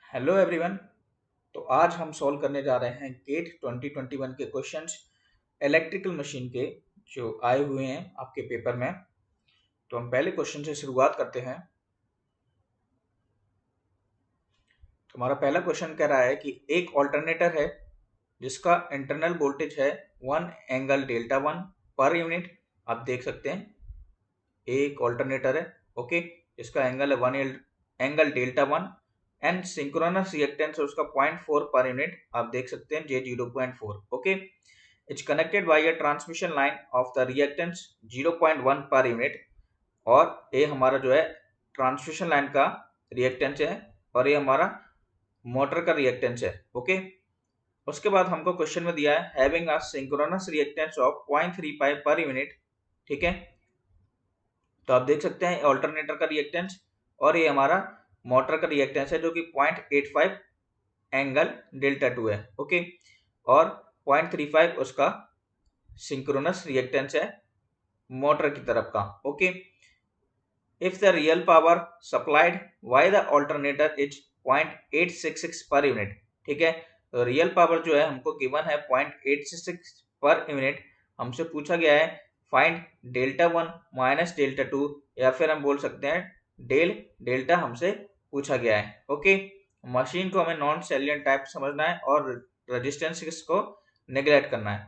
Hello everyone. तो आज हम सॉल्व करने जा रहे हैं गेट 2021 के क्वेश्चंस इलेक्ट्रिकल मशीन के जो आए हुए हैं आपके पेपर में। तो हम पहले क्वेश्चन से शुरुआत करते हैं। तो हमारा पहला क्वेश्चन कह रहा है कि एक ऑल्टरनेटर है जिसका इंटरनल वोल्टेज है 1 एंगल डेल्टा 1 पर यूनिट। आप देख सकते हैं एक ऑल्टरनेटर है, ओके, जिसका एंगल है 1 angle delta 1 and synchronous reactance है उसका 0.4 पर यूनिट। आप देख सकते हैं J 0.4, okay. It's connected by a transmission line of the reactance 0.1 per unit. और ये हमारा जो है ट्रांसमिशन लाइन का रिएक्टेंस है और ये हमारा मोटर का रिएक्टेंस है, ओके। उसके बाद हमको क्वेश्चन में दिया है having a synchronous reactance of 0.35 per unit, ठीक है। तो आप देख सकते हैं ऑल्टरनेटर का रिएक्टेंस और ये हमारा मोटर का रिएक्टेंस है जो कि 0.85 एंगल डेल्टा 2 है, ओके। और 0.35 उसका सिंक्रोनस रिएक्टेंस है मोटर की तरफ का, okay. If the real power supplied by the alternator is 0.866 per unit, ठीक है। तो रियल पावर जो है हमको गिवन है 0.866 पर यूनिट। हमसे पूछा गया है फाइंड डेल्टा 1 माइनस डेल्टा 2, या फिर हम बोल सकते हैं डेल डेल्टा हमसे पूछा गया है, ओके। मशीन को हमें नॉन सैलिएंट टाइप समझना है और रेजिस्टेंस को नेग्लेक्ट करना है।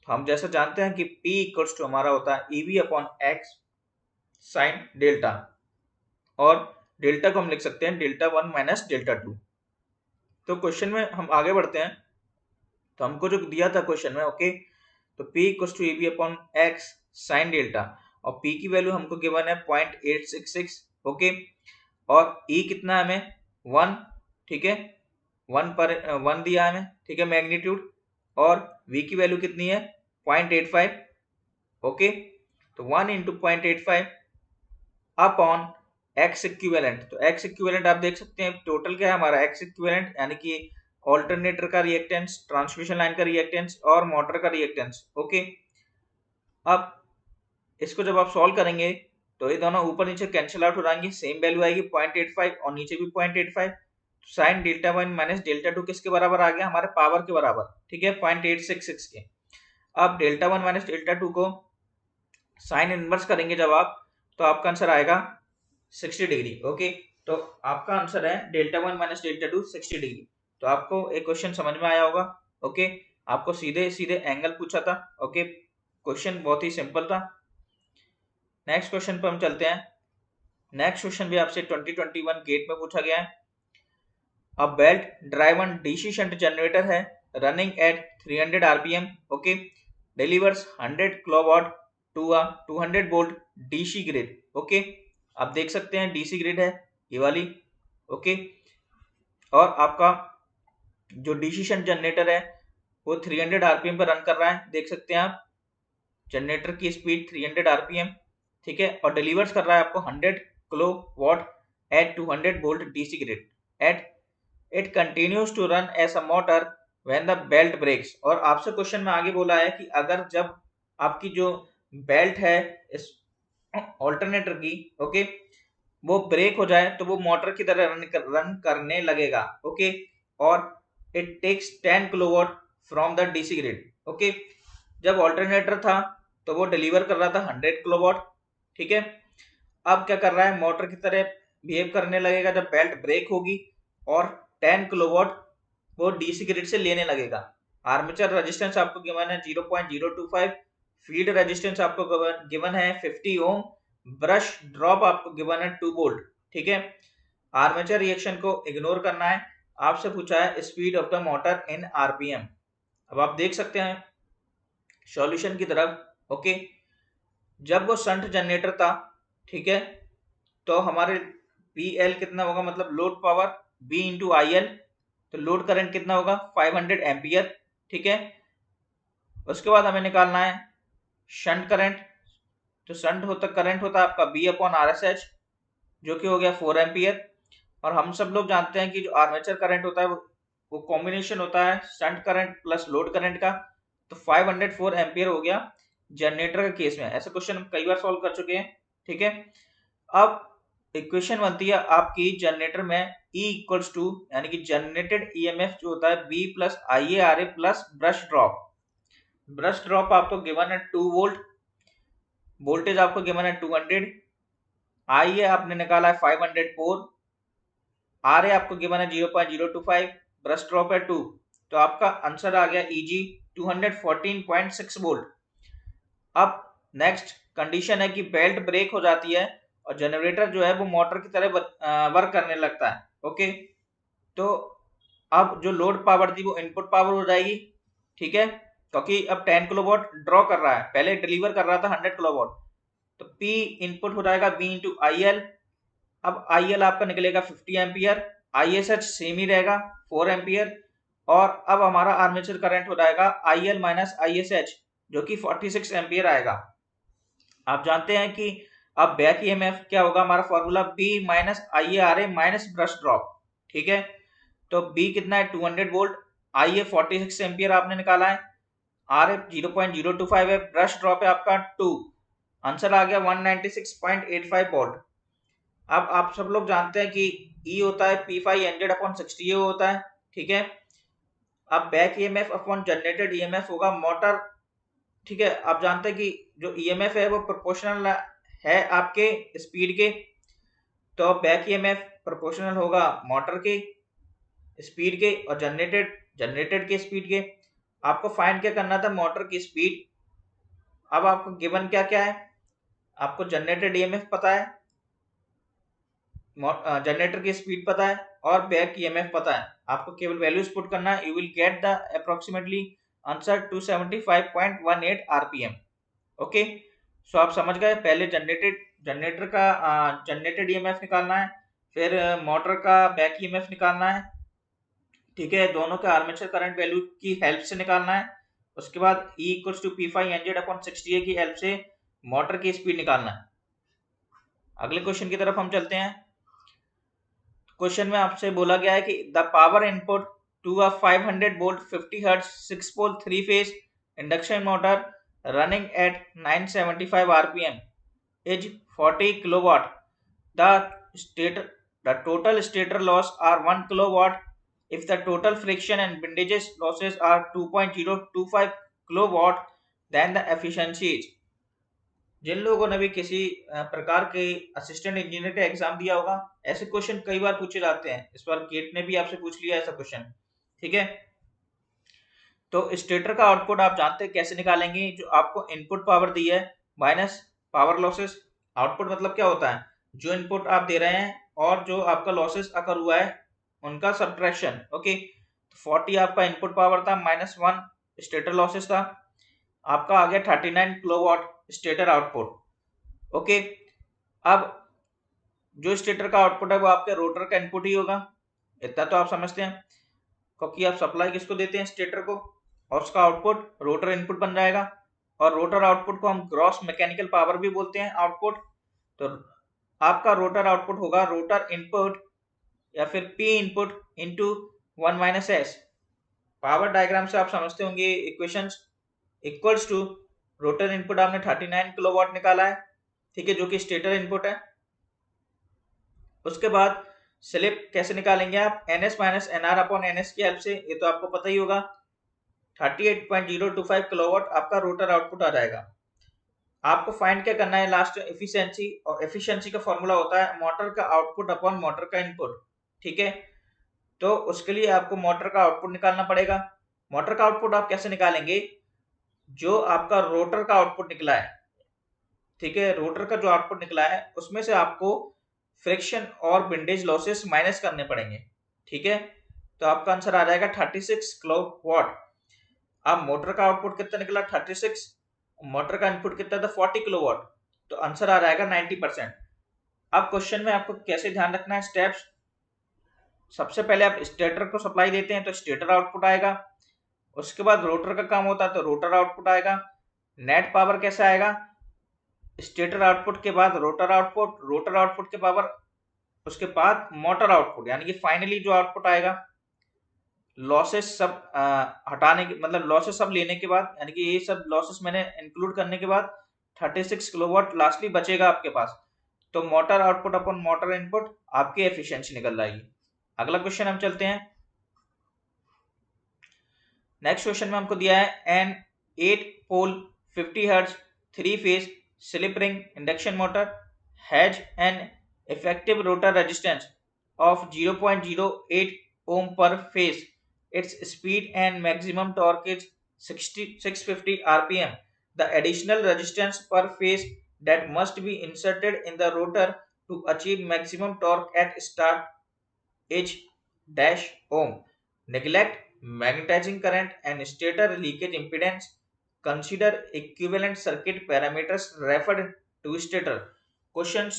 तो हम जैसा जानते हैं कि P इक्वल्स टू हमारा होता है EV upon X sine delta, और डेल्टा को हम लिख सकते हैं डेल्टा 1 माइनस डेल्टा 2। तो क्वेश्चन में हम आगे बढ़ते हैं। तो हमको जो दिया था क्वेश्चन में, ओके, तो P equals to EV upon X sine delta, और P की वैल्यू हमको गिवन है 0.866, ओके। और E कितना है हमें 1, ठीक है, 1 पर 1 दिया है हमें, ठीक है, मैग्नीट्यूड। और V की वैल्यू कितनी है 0.85, ओके। तो 1 इंटू 0.85 अपॉन एक्स इक्विवेलेंट। तो एक्स इक्विवेलेंट आप देख सकते हैं टोटल क्या है हमारा एक्स इक्विवेलेंट, यानी कि ऑल्टरनेटर का रिएक्टेंस, ट्रांसमिशन लाइन का रिएक्टेंस और मोटर का रिएक्टेंस, ओके। अब इसको जब आप सॉल्व करेंगे तो ये दोनों ऊपर नीचे कैंसिल आउट हो जाएंगे, सेम वैल्यू आएगी 0.85 और नीचे भी 0.85। साइन डेल्टा 1 माइनस डेल्टा 2 किसके बराबर आ गया, हमारे पावर के बराबर, ठीक है, 0.866 के। अब डेल्टा 1 माइनस डेल्टा 2 को साइन इनवर्स करेंगे जब आप, तो आपका आंसर आएगा 60 डिग्री, ओके। तो आपका आंसर है डेल्टा 1 माइनस डेल्टा 2 60 डिग्री। तो आपको एक क्वेश्चन समझ में आया होगा, ओके। आपको सीधे सीधे एंगल पूछा था, ओके। क्वेश्चन बहुत ही सिंपल था। नेक्स्ट क्वेश्चन पर हम चलते हैं। नेक्स्ट क्वेश्चन भी आपसे 2021 गेट में पूछा गया है। A belt driven DC shunt generator है running at 300 RPM, okay, delivers 100 kilowatt to a 200 volt DC grid, okay. आप देख सकते हैं डीसी ग्रिड है ये वाली, ओके। और आपका जो डीसी शंट जनरेटर है वो 300 आरपीएम पर रन कर रहा है, देख सकते हैं आप जनरेटर की स्पीड 300 आरपीएम, ठीक है। और डिलीवर्स कर रहा है आपको 100 kilowatt at 200 volt DC grid at it continues to run as a motor when the belt breaks. और आपसे क्वेश्चन में आगे बोला है कि अगर जब आपकी जो बेल्ट है इस ऑल्टरनेटर की, ओके, वो ब्रेक हो जाए तो वो मोटर की तरह रन करने लगेगा, ओके। और it takes 10 kilowatt from the DC grid, okay. जब ऑल्टरनेटर था तो वो डिलीवर कर रहा था 100 किलोवाट, ठीक है। अब क्या कर रहा है, मोटर की तरह बिहेव करने लगेगा जब बेल्ट ब्रेक होगी, और 10 किलोवाट वो डीसी ग्रिड से लेने लगेगा। आर्मेचर रेजिस्टेंस आपको गिवन है 0.025, फील्ड रेजिस्टेंस आपको गिवन है 50 ओम, ब्रश ड्रॉप आपको गिवन है 2 वोल्ट, ठीक है। आर्मेचर रिएक्शन को इग्नोर करना है। आपसे पूछा है speed of the motor in RPM. अब आप देख सकते हैं सॉल्यूशन की तरफ, ओके। जब वो शंट जनरेटर था, ठीक है, तो हमारे पीएल कितना होगा, मतलब load power B into I L. तो लोड करंट कितना होगा 500 एम्पियर, ठीक है। उसके बाद हमें निकालना है शंट करंट। तो शंट होता करंट होता है आपका B upon R S H, जो कि हो गया 4 एम्पियर। और हम सब लोग जानते हैं कि जो आर्मेचर करंट होता है वो कॉम्बिनेशन होता है shunt current plus load current का। तो 504 एम्पियर हो गया जनरेटर के केस में। ऐसे क्वेश्चन हम कई बार सॉल्व कर चुके हैं, ठीक है। अब इक्वेशन बनती है आपकी जनरेटर में E इक्वल्स टू, यानी कि जनरेटेड ईएमएफ जो होता है B plus IaRa plus brush drop. Brush drop आपको गिवन है 2 वोल्ट, वोल्टेज आपको गिवन है 200, Ia आपने निकाला है 504, Ra आपको गिवन है 0.025, ब्रश ड्रॉप है 2, तो आपका आंसर आ गया EG 214.6 वोल्ट। अब नेक्स्ट कंडीशन है कि बेल्ट ब्रेक हो जाती है और जनरेटर जो है वो मोटर की तरह वर्क करने लगता है। ओके, तो अब जो लोड पावर थी वो इनपुट पावर हो जाएगी, ठीक है, क्योंकि अब 10 किलोवाट ड्रॉ कर रहा है, पहले डिलीवर कर रहा था 100 किलोवाट, तो P इनपुट हो जाएगा V इंटू IL। अब IL आपका निकलेगा 50 एम्पियर, ISH सेम ही रहेगा 4 एम्पियर, और अब हमारा आर्मेचर करंट हो जाएगा IL माइनस ISH जो कि 46 एम्पियर आएगा। आप जानते हैं कि अब बैक ईएमएफ क्या होगा, हमारा formula B minus IaRa minus brush drop, ठीक है, तो B कितना है 200 वोल्ट, Ia 46 एम्पियर आपने निकाला है, Ra 0.025 है, ब्रश ड्रॉप है आपका 2, आंसर आ गया 196.85 वोल्ट। अब आप सब लोग जानते हैं कि E होता है P500/60 होता है, ठीक है। अब back EMF upon generated EMF होगा मोटर, ठीक है। आप जानते हैं कि जो ईएमएफ है वो प्रोपोर्शनल है आपके स्पीड के, तो बैक ईएमएफ प्रोपोर्शनल होगा मोटर के स्पीड के और जनरेटेड के स्पीड के। आपको फाइंड क्या करना था, मोटर की स्पीड। अब आपको गिवन क्या क्या है, आपको जनरेटेड ईएमएफ पता है, जनरेटर की स्पीड पता है और बैक ईएमएफ पता है, आपको केवल वैल्यूज पुट करना है, you will get the approximately answer 275.18 RPM. Okay, so आप समझ गए, पहले जनरेटर का जनरेटेड ईएमएफ निकालना है, फिर मोटर का बैक ईएमएफ निकालना है, ठीक है, दोनों के आर्मेचर करंट वैल्यू की हेल्प से निकालना है, उसके बाद E इक्वल्स टू P500/60 की हेल्प से मोटर की स्पीड निकालना है। अगले क्वेश्चन की तरफ हम चलते हैं। क्वेश्चन में आपसे बोला गया है कि the power input to a 500 volt 50 hertz 6 pole 3 phase induction motor running at 975 RPM is 40 kilowatt. The total stator loss are 1 kilowatt if the total friction and windages losses are 2.025 kilowatt, then the efficiency is। जिन लोगों ने भी किसी प्रकार के assistant engineer का exam दिया होगा, ऐसे क्वेश्चन कई बार पूछे जाते हैं, इस बार गेट ने भी आपसे पूछ लिया ऐसा क्वेश्चन, ठीक है। तो स्टेटर का आउटपुट आप जानते हैं कैसे निकालेंगे, जो आपको इनपुट पावर दी है माइनस पावर लॉसेस। आउटपुट मतलब क्या होता है, जो इनपुट आप दे रहे हैं और जो आपका लॉसेस अकर हुआ है उनका सब्ट्रैक्शन। ओके, 40 आपका इनपुट पावर था, -1 स्टेटर लॉसेस था, आपका आ गया 39 किलोवाट स्टेटर आउटपुट। ओके, अब जो स्टेटर का आउटपुट है वो आपके रोटर का इनपुट ही होगा, इतना तो आप समझते हैं, क्योंकि आप सप्लाई किसको देते हैं, स्टेटर को, और उसका आउटपुट रोटर इनपुट बन जाएगा, और रोटर आउटपुट को हम ग्रॉस मैकेनिकल पावर भी बोलते हैं आउटपुट। तो आपका रोटर आउटपुट होगा रोटर इनपुट या फिर P input into 1 minus S. Power diagram से आप समझते होंगे equations, equals to rotor input आपने 39 किलोवाट निकाला है, ठीक है, जो कि स्टेटर इनपुट है। उसके बाद स्लिप कैसे निकालेंगे आप, NS minus NR upon NS की हेल्प से, ये तो आपको पता ही होगा। 38.025 किलोवाट आपका रोटर आउटपुट आ जाएगा। आपको फाइंड क्या करना है, लास्ट एफिशिएंसी, और एफिशिएंसी का फॉर्मूला होता है मोटर का आउटपुट अपॉन मोटर का इनपुट, ठीक है। तो उसके लिए आपको मोटर का आउटपुट निकालना पड़ेगा। मोटर का आउटपुट आप कैसे निकालेंगे, जो आपका रोटर का आउटपुट निकला है, ठीक है, रोटर का जो आउटपुट निकला है उसमें से आपको फ्रिक्शन और विंडेज लॉसेस माइनस करने पड़ेंगे, ठीक है। तो आपका आंसर आ जाएगा 36 किलोवाट। अब मोटर का आउटपुट कितना निकला 36, मोटर का इनपुट कितना था 40 किलोवाट, तो आंसर आ जाएगा 90%। अब क्वेश्चन में आपको कैसे ध्यान रखना है स्टेप्स, सबसे पहले आप स्टेटर को सप्लाई देते हैं तो स्टेटर आउटपुट आएगा, उसके बाद रोटर का काम होता है तो रोटर आउटपुट आएगा। नेट पावर कैसे आएगा, स्टेटर आउटपुट के बाद रोटर आउटपुट, रोटर आउटपुट के पावर, उसके बाद मोटर आउटपुट, यानी कि फाइनली जो आउटपुट आएगा लॉसेस सब हटाने के, मतलब लॉसेस सब लेने के बाद, यानी कि ये सब लॉसेस मैंने इंक्लूड करने के बाद 36 किलोवाट लास्टली बचेगा आपके पास। तो motor output upon motor input आपकी एफिशिएंसी निकल जाएगी। अगला क्वेश्चन हम चलते हैं। नेक्स्ट क्वेश्चन में हमको दिया है an 8 pole 50 hertz 3 phase slip ring induction motor has an effective rotor resistance of 0.08 ohm per phase. Its speed and maximum torque is 650 rpm. The additional resistance per phase that must be inserted in the rotor to achieve maximum torque at start is dash ohm. Neglect magnetizing current and stator leakage impedance. Consider equivalent circuit parameters referred to stator. Questions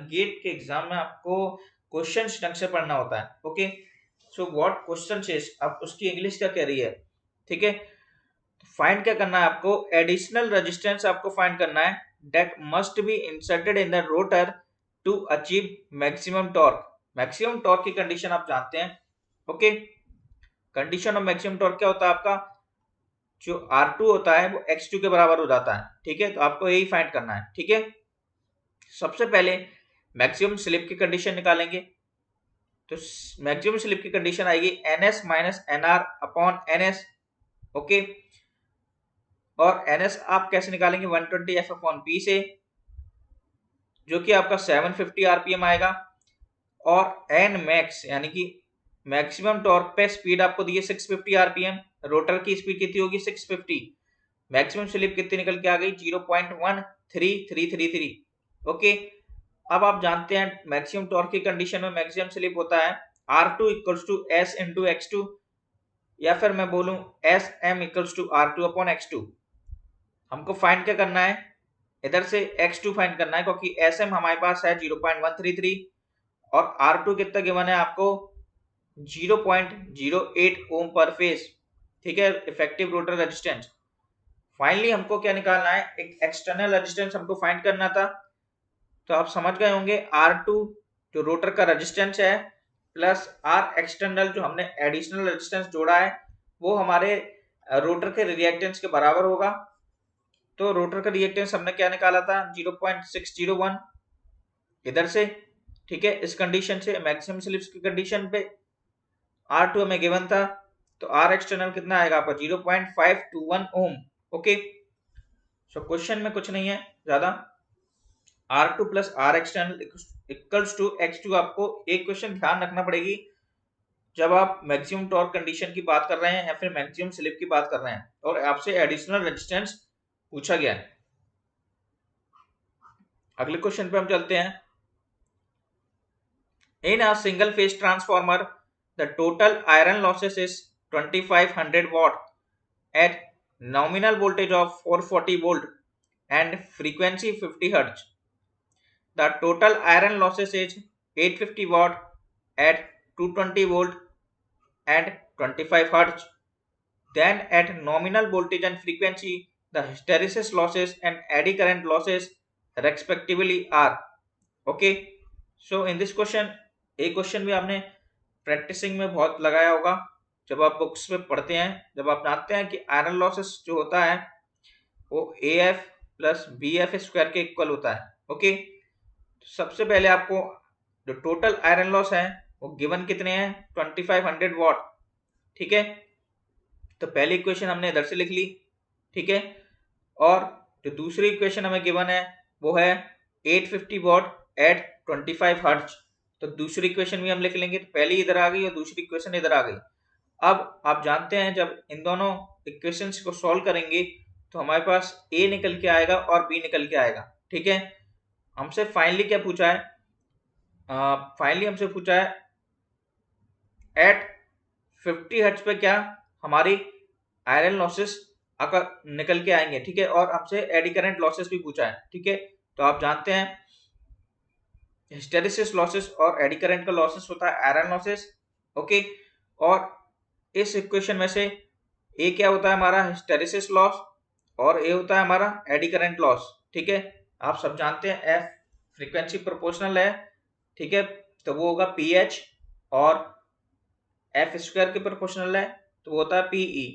gate के exam में आपको questions ढंग से पढ़ना होता है। Okay, so what question is, अब उसकी इंग्लिश क्या कह रही है, ठीक है। फाइंड क्या करना है आपको, एडिशनल रेजिस्टेंस आपको फाइंड करना है that must be inserted in the rotor to achieve maximum torque. Maximum torque की कंडीशन आप जानते हैं। Okay, condition of maximum torque क्या होता है आपका, जो R2 होता है वो X2 के बराबर हो जाता है, ठीक है। तो आपको यही फाइंड करना है, ठीक है। सबसे पहले मैक्सिमम स्लिप की कंडीशन निकालेंगे। तो मैक्सिमम स्लिप की कंडीशन आएगी NS minus NR upon NS। Okay, और NS आप कैसे निकालेंगे, 120 F अपॉन P से, जो कि आपका 750 RPM आएगा। और N मैक्स यानी कि मैक्सिमम टॉर्क पे स्पीड आपको दी है 650 RPM, रोटर की स्पीड कितनी होगी 650, मैक्सिमम स्लिप कितनी निकल के आ गई 0.13333। ओके, अब आप जानते हैं मैक्सिमम टॉर्क की कंडीशन में मैक्सिमम स्लिप होता है R2 equals to S into X2, या फिर मैं बोलूं SM equals to R2 upon X2। हमको फाइंड क्या करना है, इधर से X2 फाइंड करना है, क्योंकि SM हमारे पास है 0.133 और R2 कितना गिवन है आपको 0.08 ओम पर फेज, ठीक है, इफेक्टिव रोटर रेजिस्टेंस। फाइनली हमको क्या निकालना है, एक एक्सटर्नल रेजिस्टेंस हमको फाइंड करना था। तो आप समझ गए होंगे R2 जो रोटर का रेजिस्टेंस है प्लस R एक्सटर्नल जो हमने एडिशनल रेजिस्टेंस जोड़ा है वो हमारे रोटर के रिएक्टेंस के बराबर होगा। तो रोटर का रिएक्टेंस हमने क्या निकाला था 0.601 इधर से, ठीक है। इस कंडीशन से मैक्सिमम स्लिप्स की कंडीशन पे R2 हमें गिवन था, तो R एक्सटर्नल कितना आएगा आपका 0.521 ओम। ओके, सो क्वेश्चन में कुछ नहीं है ज्यादा, R2 plus R external equals to X2। आपको एक क्वेश्चन ध्यान रखना पड़ेगी जब आप मैक्सिमम टॉर्क कंडीशन की बात कर रहे हैं या फिर मैक्सिमम स्लिप की बात कर रहे हैं और आपसे एडिशनल रेजिस्टेंस पूछा गया है। अगले क्वेश्चन पे हम चलते हैं। In a single phase transformer the total iron losses is 2500 watt at nominal voltage of 440 volt and frequency 50 hertz. The total iron losses is 850 watt at 220 volt and 25 hertz. Then at nominal voltage and frequency the hysteresis losses and eddy current losses respectively are. Okay, so in this question एक question भी आपने practising में बहुत लगाया होगा जब आप books में पढ़ते हैं, जब आप जानते हैं कि आयरन लॉसेस जो होता है वो AF प्लस BF स्क्वायर के इक्वल होता है। ओके, सबसे पहले आपको जो टोटल आयरन लॉस है वो गिवन कितने हैं 2500 वॉट, ठीक है। तो पहली इक्वेशन हमने इधर से लिख ली, ठीक है। और जो दूसरी इक्वेशन हमें गिवन है वो है 850 वॉट एट 25 हर्ट्ज। तो दूसरी इक्वेशन भी हम लिख लेंगे, तो पहली इधर आ गई और दूसरी इक्वेशन इधर आ गई। अब आप जानते हैं जब इन दोनों इक्वेशंस को सॉल्व करेंगे तो हमारे पास A निकल के आएगा और B निकल के आएगा, ठीक है। हमसे फाइनली क्या पूछा है, फाइनली हमसे पूछा है एट 50 हर्ट्ज पे क्या हमारी आयरन लॉसेस निकल के आएंगे, ठीक है। और हमसे एडी करंट लॉसेस भी पूछा है, ठीक है। तो आप जानते हैं हिस्टेरेसिस लॉसेस और एडी करंट का लॉसेस होता है आयरन लॉसेस। ओके, और इस इक्वेशन में से ए क्या होता है हमारा हिस्टेरेसिस लॉस और ए होता है हमारा एडी करंट लॉस, ठीक है। आप सब जानते हैं एफ फ्रीक्वेंसी प्रोपोर्शनल है, ठीक है। तो वो होगा PH और एफ स्क्वायर के प्रोपोर्शनल है तो वो होता है PE।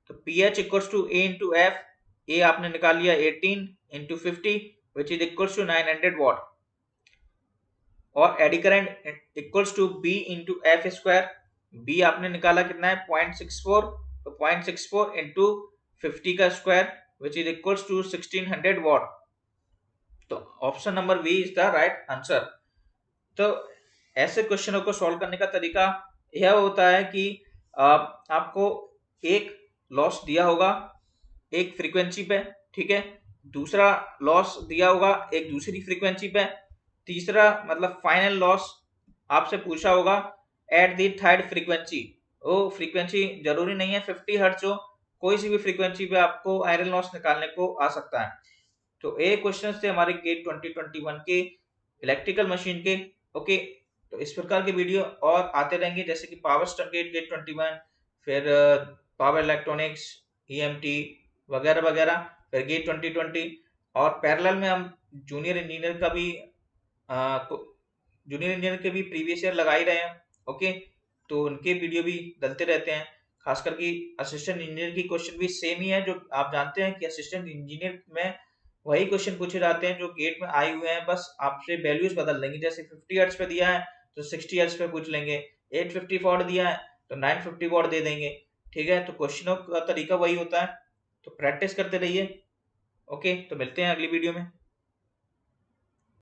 तो PH equals to A into F, A आपने निकाल लिया 18 into 50 which is equals to 900 watt. और eddy current equals to B into F square. B आपने निकाला कितना है 0.64, तो 0.64 इंटू 50 का square which is equals to 1600 watt. तो option number B is the right answer. तो ऐसे क्वेश्चनों को सॉल्व करने का तरीका यह होता है कि आपको एक लॉस दिया होगा एक फ्रीक्वेंसी पे, ठीक है, दूसरा लॉस दिया होगा एक दूसरी फ्रीक्वेंसी पे, तीसरा मतलब फाइनल लॉस आपसे पूछा होगा एट दी थर्ड फ्रीक्वेंसी। वो फ्रीक्वेंसी जरूरी नहीं है 50 हर्ट्ज हो, कोई सी भी फ्रीक्वेंसी पे आपको आयरन लॉस निकालने को आ सकता है। तो ये क्वेश्चन थे हमारे गेट 2021 के इलेक्ट्रिकल मशीन के। ओके, तो इस प्रकार के वीडियो और आते रहेंगे जैसे कि पावर स्टम गेट, गेट 21, फिर पावर इलेक्ट्रॉनिक्स, ईएमटी वगैरह वगैरह, फिर गेट 2020। और पैरेलल में हम जूनियर इंजीनियर का भी जूनियर इंजीनियर के भी प्रीवियस ईयर लगा ही रहे हैं। ओके, तो उनके वीडियो भी डलते रहते हैं। खास करके असिस्टेंट इंजीनियर की क्वेश्चन भी सेम ही है, जो आप जानते हैं कि असिस्टेंट इंजीनियर में वही क्वेश्चन पूछे जाते हैं जो गेट में आए हुए हैं, बस आपसे वैल्यूज बदल लेंगे। जैसे 50 हर्ट्ज पे दिया है तो 60 हर्ट्ज पे पूछ लेंगे, 850 वॉट दिया है तो 950 वॉट दे देंगे। ठीक है, तो क्वेश्चनों का तरीका वही होता है, तो प्रैक्टिस करते रहिए। ओके, तो मिलते हैं अगली वीडियो में।